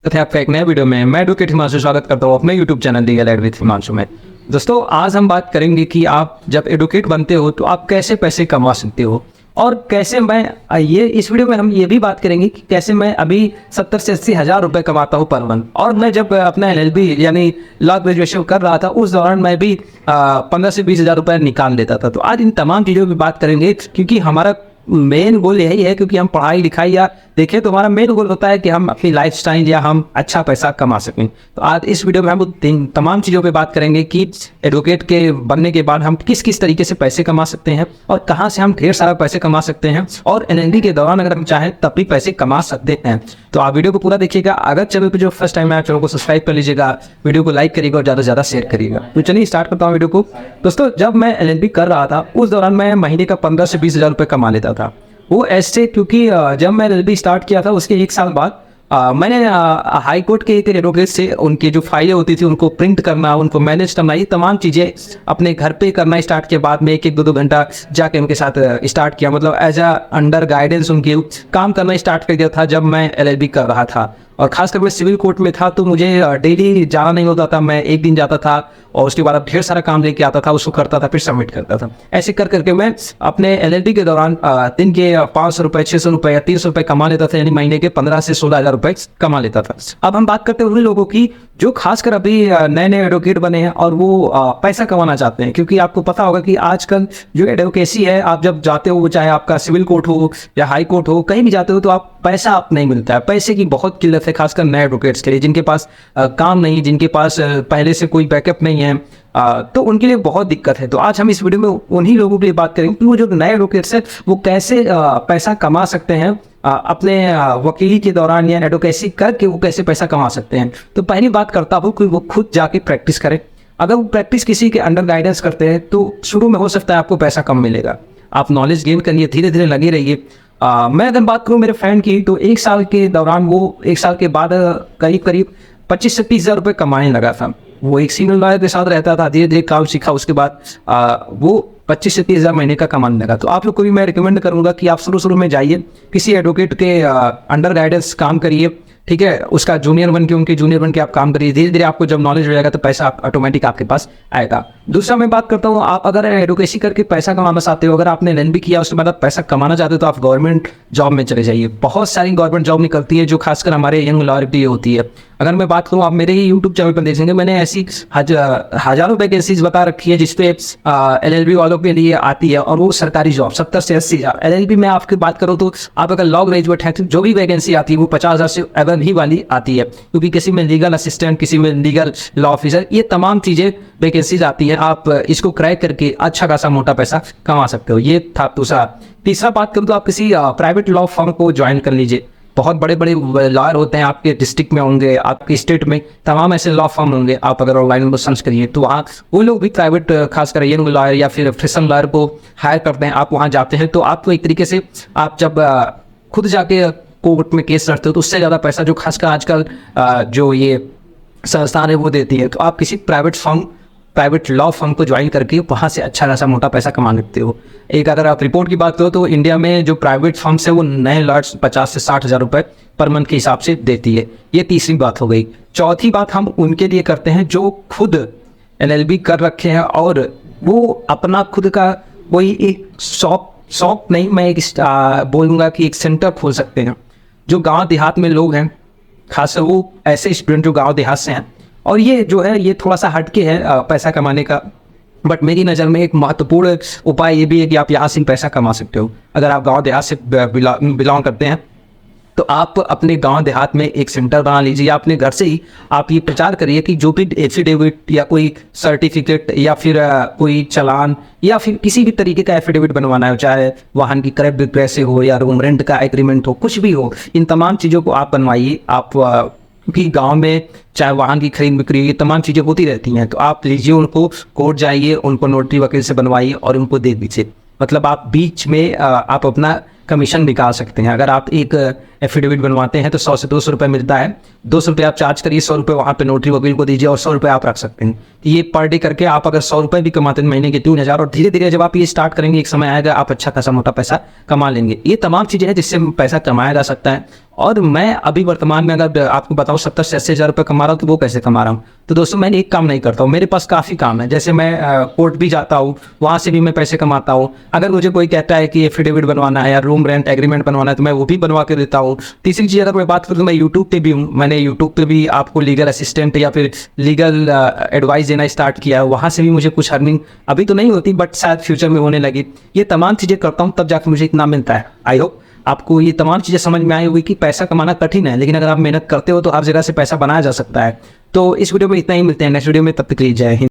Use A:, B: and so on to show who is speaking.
A: तथा आपका एक नया वीडियो में मैं एडवोकेट हिमांशु स्वागत करता हूँ अपने YouTube channel legal aid with Himanshu में। दोस्तों, आज हम बात करेंगे कि आप जब एडवोकेट बनते हो तो आप कैसे पैसे कमा सकते हो और कैसे मैं इस वीडियो में हम ये भी बात करेंगे कि कैसे मैं अभी 70 से 80 हज़ार रुपये कमाता हूँ पर मंथ। और मैं जब अपना LLB यानी लॉ ग्रेजुएशन कर रहा था उस दौरान मैं भी 15 से 20 हज़ार रुपये निकाल लेता था। तो आज इन तमाम चीज़ों की बात करेंगे क्योंकि हमारा मेन गोल यही है, क्योंकि हम पढ़ाई लिखाई या देखें तो हमारा मेन गोल होता है कि हम अपनी लाइफस्टाइल या हम अच्छा पैसा कमा सकें। तो आज इस वीडियो में हम तमाम चीज़ों पे बात करेंगे कि एडवोकेट के बनने के बाद हम किस किस तरीके से पैसे कमा सकते हैं और कहाँ से हम ढेर सारा पैसे कमा सकते हैं, और LLB के दौरान अगर हम चाहें तब भी पैसे कमा सकते हैं। तो आप वीडियो को पूरा देखिएगा। अगर चैनल पर जो फर्स्ट टाइम है चैनल को सब्सक्राइब कर लीजिएगा, वीडियो को लाइक करिएगा और ज़्यादा से ज़्यादा शेयर करिएगा। तो चलिए स्टार्ट करता हूँ वीडियो को। दोस्तों, जब मैं LLB कर रहा था उस दौरान मैं महीने का 15 से 20 हज़ार रुपये कमा लेता था। वो ऐसे क्योंकि जब मैं LLB स्टार्ट किया था उसके 1 साल बाद मैंने हाई कोर्ट के एक एडवोकेट से उनकी जो फाइलें होती थी उनको प्रिंट करना, उनको मैनेज करना, ये तमाम चीज़ें अपने घर पे करना स्टार्ट किया। बाद में 1-1, 2-2 घंटा जाके उनके साथ स्टार्ट किया, मतलब एज अ अंडर गाइडेंस उनके काम करना स्टार्ट कर दिया था जब मैं LLB कर रहा था। और खासकर मैं सिविल कोर्ट में था तो मुझे डेली जाना नहीं होता था। मैं एक दिन जाता था और उसके बाद ढेर सारा काम लेके आता था, उसको करता था, फिर सबमिट करता था। ऐसे कर करके मैं अपने LLB के दौरान दिन के 500 रुपये, 600 रुपये या 300 रुपये कमा लेता था, यानी महीने के 15 से 16 हज़ार रुपये कमा लेता था। अब हम बात करते हैं उन लोगों की जो खासकर अभी नए नए एडवोकेट बने हैं और वो पैसा कमाना चाहते हैं। क्योंकि आपको पता होगा कि आजकल जो एडवोकेसी है, आप जब जाते हो, चाहे आपका सिविल कोर्ट हो या हाई कोर्ट हो, कहीं भी जाते हो तो आप पैसा आप नहीं मिलता है। पैसे की बहुत किल्लत है, खासकर नए एडवोकेट्स के लिए जिनके पास काम नहीं, जिनके पास पहले से कोई बैकअप नहीं है, तो उनके लिए बहुत दिक्कत है। तो आज हम इस वीडियो में उन्हीं लोगों के लिए बात करेंगे कि वो जो नए एडवोकेट्स हैं वो कैसे पैसा कमा सकते हैं अपने वकीली के दौरान या एडवोकेसी करके वो कैसे पैसा कमा सकते हैं। तो पहली बात करता हूँ कि वो खुद जाके प्रैक्टिस करें। अगर वो प्रैक्टिस किसी के अंडर गाइडेंस करते हैं तो शुरू में हो सकता है आपको पैसा कम मिलेगा। आप नॉलेज गेन करिए, धीरे धीरे लगे रहिए। मैं अगर बात करूँ मेरे फ्रेंड की, तो 1 साल के दौरान वो 1 साल के बाद करीब करीब 25 से 30 हज़ार रुपये कमाने लगा था। वो एक सीनियर लॉयर के साथ रहता था, धीरे धीरे काम सीखा, उसके बाद वो 25 से 30 हज़ार महीने का कमाने लगा। तो आप लोग को भी मैं रिकमेंड करूंगा कि आप शुरू में जाइए, किसी एडवोकेट के अंडर गाइडेंस काम करिए, ठीक है। उसका जूनियर बन के, उनके जूनियर बन के आप काम करिए। धीरे धीरे आपको जब नॉलेज हो जाएगा तो पैसा ऑटोमेटिक आपके पास आएगा। दूसरा मैं बात करता हूँ, आप अगर एडवोकेसी करके पैसा कमाना चाहते हो, अगर आपने LLB किया उसके बाद आप पैसा कमाना चाहते हो तो आप गवर्नमेंट जॉब में चले जाइए। बहुत सारी गवर्नमेंट जॉब निकलती है जो खासकर हमारे यंग लॉयर के लिए होती है। अगर मैं बात करूँ, आप मेरे ही यूट्यूब चैनल पर देखेंगे, मैंने ऐसी हजारों वैकेंसीज बता रखी है जिसपे LLB वालों के लिए आती है, और वो सरकारी जॉब 70 से 80 हज़ार। LLB में आपकी बात करूँ तो आप अगर लॉ ग्रेजुएट हैं तो जो भी वैकेंसी आती है वो 50 हज़ार से अगर ही वाली आती है, क्योंकि किसी में लीगल असिस्टेंट, किसी में लीगल लॉ ऑफिसर, ये तमाम चीज़ें वैकेंसीज आती हैं। आप इसको क्रैक करके अच्छा खासा मोटा पैसा कमा सकते हो। ये था दूसरा। तीसरा बात करूँ तो आप किसी प्राइवेट लॉ फर्म को ज्वाइन कर लीजिए। बहुत बड़े बड़े लॉयर होते हैं, आपके डिस्ट्रिक्ट में होंगे, आपके स्टेट में तमाम ऐसे लॉ फर्म होंगे। आप अगर ऑनलाइन में सर्च करिए तो वहाँ वो लोग भी प्राइवेट खासकर यंग लॉयर या फिर फ्रेशर लॉयर को हायर करते हैं। आप वहाँ जाते हैं तो आपको एक तरीके से आप जब खुद जाके कोर्ट में केस लड़ते हो तो उससे ज़्यादा पैसा जो खासकर आजकल जो ये संस्थान है वो देती है। तो आप किसी प्राइवेट लॉ फर्म को ज्वाइन करके वहाँ से अच्छा खासा मोटा पैसा कमा सकते हो। एक अगर आप रिपोर्ट की बात करो तो इंडिया में जो प्राइवेट फर्म्स है वो नए लॉयर्स 50 से 60 हज़ार रुपये पर मंथ के हिसाब से देती है। ये तीसरी बात हो गई। चौथी बात हम उनके लिए करते हैं जो खुद LLB कर रखे हैं और वो अपना खुद का कोई एक शॉप नहीं, मैं एक बोलूँगा कि एक सेंटर खोल सकते हैं। जो गाँव देहात में लोग हैं, खासकर वो ऐसे स्टूडेंट जो गाँव देहात से हैं, और ये जो है ये थोड़ा सा हटके है पैसा कमाने का, बट मेरी नज़र में एक महत्वपूर्ण उपाय ये भी है कि आप यहाँ से पैसा कमा सकते हो। अगर आप गांव देहात से बिलोंग करते हैं तो आप अपने गांव देहात में एक सेंटर बना लीजिए, या अपने घर से ही आप ये प्रचार करिए कि जो भी एफिडेविट या कोई सर्टिफिकेट या फिर कोई चालान या फिर किसी भी तरीके का एफिडेविट बनवाना है, चाहे वाहन की क्रय विक्रय से हो या रूम रेंट का एग्रीमेंट हो, कुछ भी हो, इन तमाम चीज़ों को आप बनवाइए। आप क्योंकि गांव में चाहे वाहन की खरीद बिक्री, ये तमाम चीज़ें होती रहती हैं, तो आप लीजिए उनको, कोर्ट जाइए, उनको नोटरी वकील से बनवाइए और उनको दे दीजिए। मतलब आप बीच में आप अपना कमीशन निकाल सकते हैं। अगर आप एक एफिडेविट बनवाते हैं तो 100 से 200 रुपये मिलता है। 200 रुपये आप चार्ज करिए, 100 रुपये वहाँ पे नोटरी वकील को दीजिए और 100 रुपये आप रख सकते हैं। ये पर डे करके आप अगर 100 रुपये भी कमाते हैं महीने के 3000, और धीरे धीरे जब आप ये स्टार्ट करेंगे एक समय आएगा आप अच्छा खासा मोटा पैसा कमा लेंगे। ये तमाम चीज़ें हैं जिससे पैसा कमाया जा सकता है। और मैं अभी वर्तमान में अगर आपको बताऊँ 70 से 80 हज़ार रुपये कमा रहा हूँ तो वो कैसे कमा रहा हूँ। तो दोस्तों मैं एक काम नहीं करता हूँ, मेरे पास काफ़ी काम है। जैसे मैं कोर्ट भी जाता हूँ, वहाँ से भी मैं पैसे कमाता हूँ। अगर मुझे कोई कहता है कि एफिडेविट बनवाना है या रूम रेंट एग्रीमेंट बनवाना है तो मैं वो भी बनवा के देता हूँ। तीसरी चीज़ अगर मैं बात करूँ तो मैं यूट्यूब पे भी हूँ। मैंने यूट्यूब पे भी आपको लीगल असिस्टेंट या फिर लीगल एडवाइस देना स्टार्ट किया है। वहाँ से भी मुझे कुछ अर्निंग अभी तो नहीं होती बट शायद फ्यूचर में होने लगी। ये तमाम चीज़ें करता हूँ तब जाकर मुझे इतना मिलता है। आई होप आपको ये तमाम चीज़ें समझ में आई होगी कि पैसा कमाना कठिन है, लेकिन अगर आप मेहनत करते हो तो हर जगह से पैसा बनाया जा सकता है। तो इस वीडियो में इतना ही, मिलते हैं नेक्स्ट वीडियो में, तब तक के लिए जय हिंद।